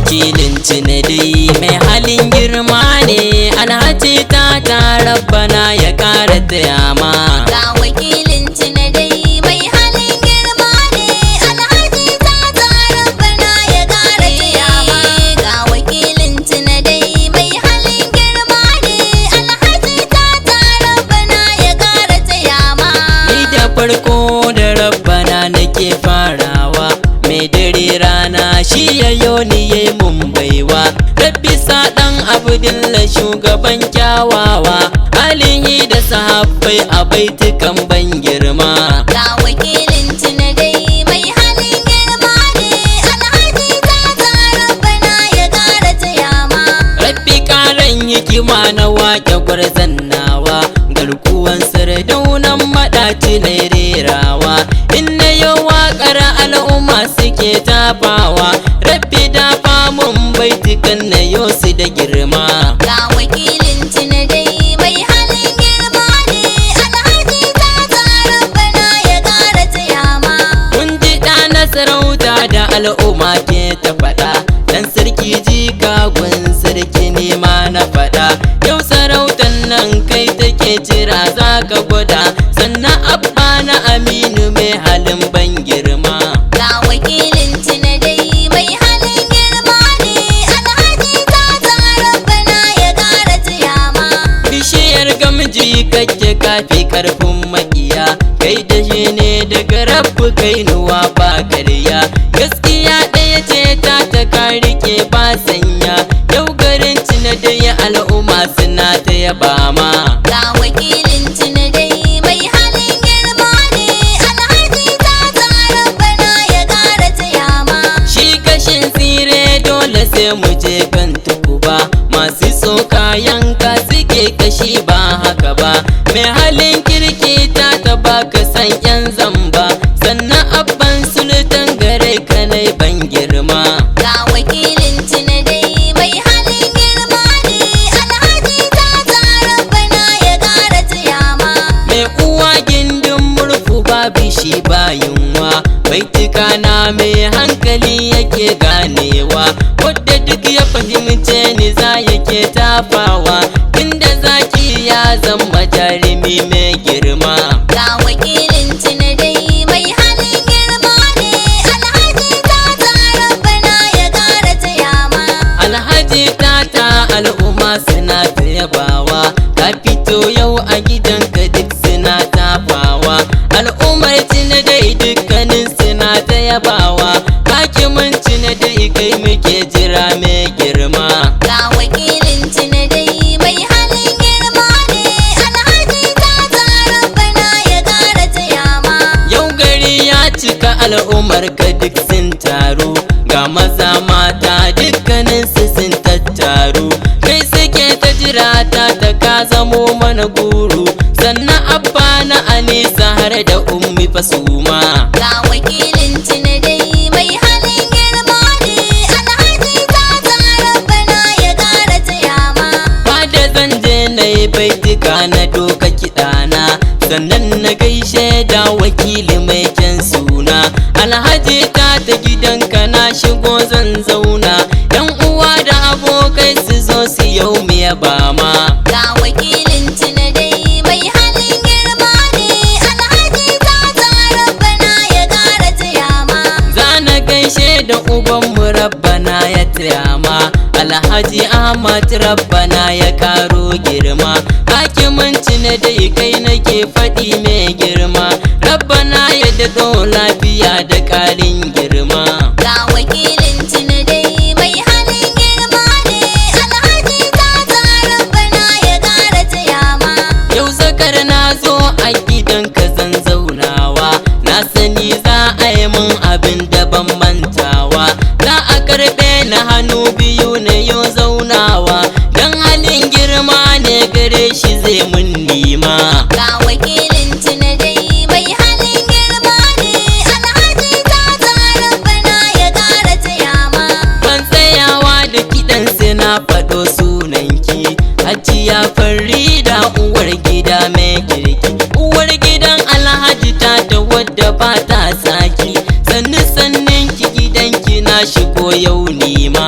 wakilin cinadi mai halin girma ne, alhaji ta rabbana ya kara tayama. Ga wakilin cinadi mai halin girma ne, alhaji ta rabbana ya kara tayama. Ga wakilin cinadi mai halin girma ne, alhaji ta rabbana ya kara tayama. Ni da farko da rabbana nake farawa, mai dare rana shi yayo ni yayi mun baiwa. Rabbi sa dan Abdullah shugaban kyawawa, alihi da sahabbai a baitukan ban girma. Ga wakilin cinadi mai halin girma ne, alhaji ta rabbana ya kara tayama. Rabbi karan hikima na wake gwarzan nawa, garkuwan sardaunan maɗaci na rerawa. Inna yau waƙar al'umma suke tafawa, rabbi dafa mun baitukan na yau su da girma. Ga wakilin cinadi mai halin girma ne, alhaji ta rabbana ya kara tayama. Kun ji na sarauta da al'umma ke ta faɗa, dan sarki jika gun sarki ne ma na faɗa. Yau sarautan nan kai take jira za ka gwada, sannan abba na Aminu mai halin ban girma. Ga wakilin cinadi mai halin girma ne, alhaji ta rabbana ya kara tayama. Bishiyar gamji kake kafi karfin makiya, kai da shi ne daga rabu kai nuwa ba karya. Gaskiya ɗaya ce ta ka rike ba sanya, yau garin cinadai al'umma suna ta yaba ma. Ga wakilin cinadi mai halin girma ne, alhaji ta rabbana ya kara tayama. Shi kashin tsire dole sai mu je kan tukuba, masu tsoka yanka suke kashi ba haka ba. Mai halin kirki ta baka san yan zamba, sannan abban sultan gare kanai ban girma. Ga wakilin cinadi mai halin girma ne, alhaji ta rabbana ya kara tayama. Mai uwa gindin murfu babu shi ba yunwa, baituka na mai hankali yake ganewa. Wadda duk ya fahimce ni za yake tafawa, inda zaki ya zama jarumi mai girma. Ga wakilin cinadi mai halin girma ne, alhaji ta rabbana ya kara tayama. Alhaji ta al'umma suna ta yabawa, ka fito yau a gidanka duk suna tafawa. Al'ummar cinadai dukkanin suna ta yabawa, hakimin cinadai kai muke jira mai girma. Ga wakilin cinadi mai halin girma ne, alhaji ta rabbana ya kara tayama. Yau gari ya cika al'ummar ka duk sun taru, ga maza mata dukkanin su sun tattaru. Kai suke ta jira ta ka zamo mana guru, sannan abba na Anisa har da ummi fasuma. Ga wakilin cinadi mai halin girma ne, alhaji ta rabbana ya kara tayama. Fada zan je na yi baituka na doka kiɗana, sannan na gaishe da wakili mai kyan suna. Alhaji ta gidanka na shigo zan zauna, yan uwa da abokai su zo su yau mu yaba ma. Ga wakilin cinadi mai halin girma ne, alhaji ta rabbana ya kara tayama. Zana gaishe da ubanmu rabbana ya tayama, Alhaji Ahmad rabbana ya karo girma. Hakimin cinadai kai nake faɗi mai girma, rabbana ya daɗo lafiya da ƙarin girma. Ga wakilin cinadi mai halin girma ne, alhaji ta rabbana ya kara tayama. Yau zakar na zo a gidanka zan zaunawa, na sani za a yi mun abin da ban mantawa. Za a karɓe na hannu biyu na yau zaunawa, don halin girma ne gare shi zai mun nima. Ga wakilin cinadi mai halin girma ne, alhaji ta rabbana ya kara tayama. Ban tsayawa da kiɗan sai na faɗo sunanki, Hajiya Farida uwar gida mai kirki, uwar gidan Alhaji ta wadda ba ta saki. Sannu sannan ki gidanki na shigo yau nima.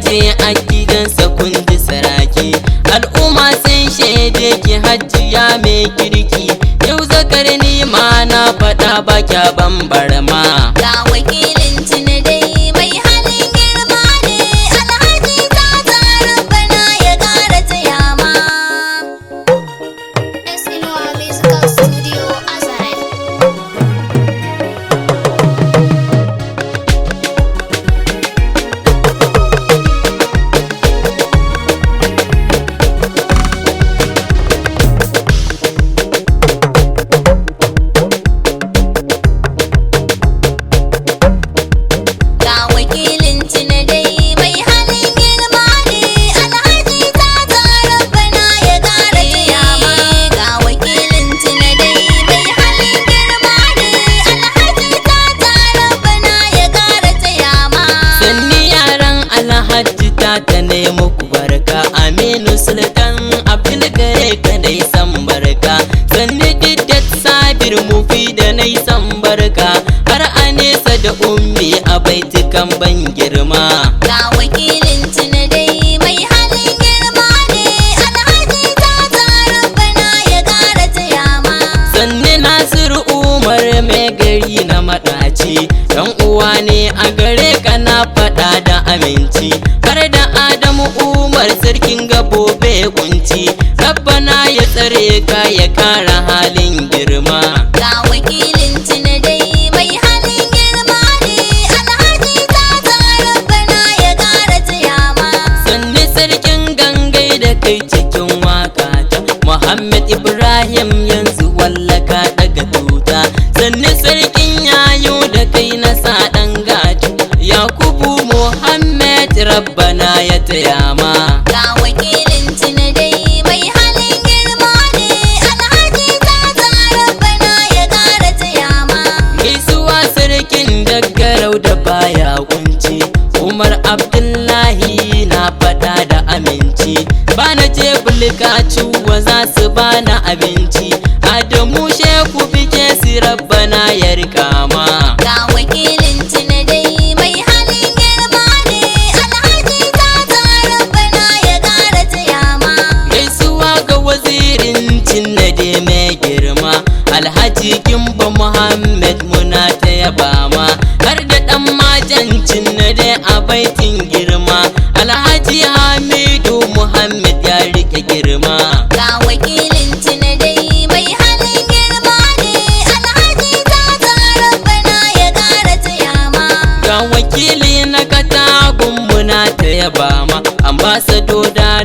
ce a gidansa kun ji saraki, al'umma sun shaide ki hajjiya mai kirki, yau zakar ni ma na faɗa ba kya bambar ma. Ga wakilin tuni dai mai halin girma ne, Alhaji Tata Rabbana ya ƙara taya ma. SNOR Musical Studio Azare. Ga wakilin tuni dai mai halin girma ne, Alhaji Tata Rabbana ya ƙara taya ma. Ga wakilin tuni dai mai halin girma ne, Alhaji Tata Rabbana ya ƙara taya ma. Sanni yaran Alhaji Tata ne muku barka, Aminu Sultan Abdul gare ka dai san barka, sanni Diddat Sabir Mufi da nai san barka, har a nesa da ummi a baitukan ban girma. Ga wakilin tuni dai mai halin girma ne, Alhaji Tata Rabbana ya ƙara taya ma. Sanni Nasiru Umar mai gari na maɗaci, ɗan uwa ne a gare ka na faɗa da aminci, har da Adamu Umar sarkin gabobe kunci, Rabbana ya tsare ka ya kara halin girma. Ga wakilin tuni dai mai halin girma ne, Alhaji Tata Rabbana ya ƙara taya ma. Sanni sarkin gangai da kai cikin waka ta Muhammad Ibrahim yanzu wallaka daga tuta, sanni sarkin yayo da kai na sa ɗan gaji, Yakubu Muhammad Rabbana ya taya ma. Ga wakilin tuni dai mai halin girma ne, Alhaji Tata Rabbana ya ƙara taya ma. Gaisuwa sarkin daggarau da baya kunci, Umar Abdullahi na faɗa da aminci, bana je bulkaci wa za su bana abinci, Adamu Sheku bike su Rabbana ya rika ma. Ga wakilin tuni dai mai halin girma ne, Alhaji Tata Rabbana ya ƙara taya ma. Gaisuwa ga wazirin Cinnade mai girma, Alhaji Gimba Muhammad muna ta yaba ma, har da ɗan majan Cinnade a baitin girma, Alhaji Hamidu Muhammad ya rike girma. Ga wakilin tuni dai mai halin girma ne, Alhaji Tata Rabbana ya ƙara taya ma. Ga wakili na katagun muna ta yaba ma, ambasado da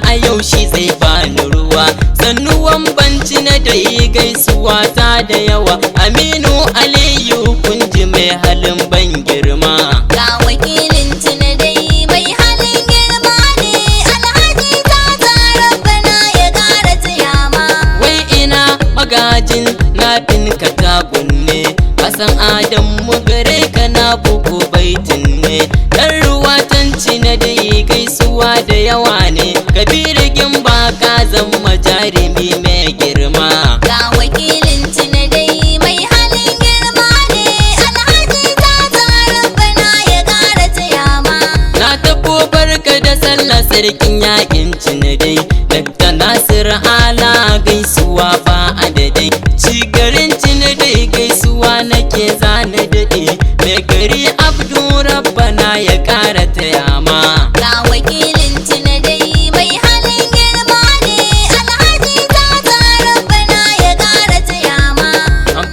a yau shi zai bani ruwa, sannuwan banci na da yi gaisuwa ta da yawa, Aminu Aliyu kunji mai halin ban girma. Ga wakilin tuni dai mai halin girma ne, Alhaji Tata Rabbana ya ƙara taya ma. Wai ina magajin na fin katagun ne, Hassan Adamu gare ka na bugu baitin ne, ɗan ruwa tanci na da yi gaisuwa da yawa ne, Kabiru Gimba ka zama jarumi mai girma. Ga wakilin tuni dai mai halin girma ne, Alhaji Tata Rabbana ya ƙara taya ma. Na tabo barka da sallah sarkin yakin Cinadai, Dr. Nasir Ala gaisuwa ba adadai, cigarin Cinadai gaisuwa nake zana daɗe, mai gari Abdu Rabbana ya ƙara taya ma. Ga wakilin tuni dai mai halin girma ne, Alhaji Tata Rabbana ya ƙara taya ma.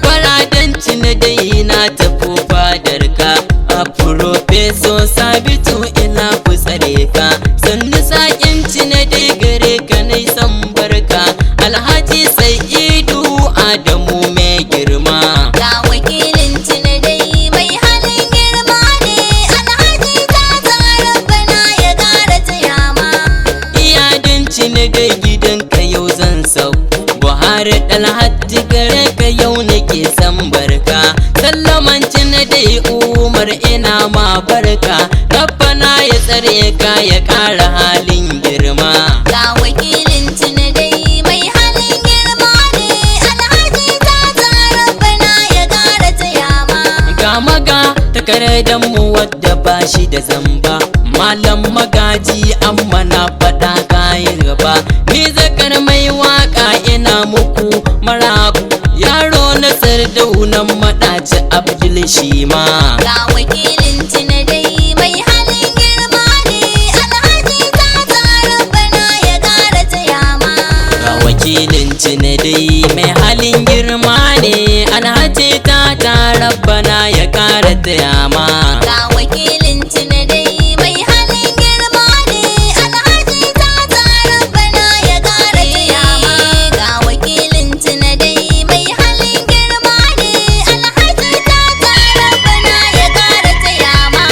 Faradan Cinadai na tafi fadarka, a Profeso Sabitu ila ku tsare ka, sannu saƙin Cinadai gare ka nai san barka, Alhaji Sa'idu Adamu mai girma. Ga wakilin tuni dai mai halin girma ne, Alhaji Tata Rabbana ya ƙara taya ma. Iyadin Cinadai gidanka yau zan sau, Buhari Dalhatti gare ka yau nake san barka, sallaman Cinadai Umar ina ma barka, Rabbana ya tsare ka ya ƙara halin girma. Ga wakilin tuni dai mai halin girma ne, Alhaji Tata Rabbana ya ƙara taya ma. Ga maga takardar mu wadda ba shi da zamba, malam magaji amma na faɗa kayan gaba. Ni zakar mai waka ina muku marabu, yaro na sardaunan maɗaci Abdul Shima. Ga wakilin dai mai halin girma ne, Alhaji Tata Rabbana ya ƙara tayama. Ga wakilin dai mai halin girma ne, Alhaji Tata Rabbana ya ƙara tayama. Ga wakilin dai mai halin girma ne, Alhaji Tata Rabbana ya ƙara tayama. Ga wakilin dai mai halin girma ne, Alhaji Tata Rabbana ya ƙara tayama.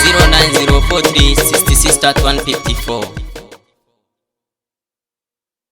09043 66 154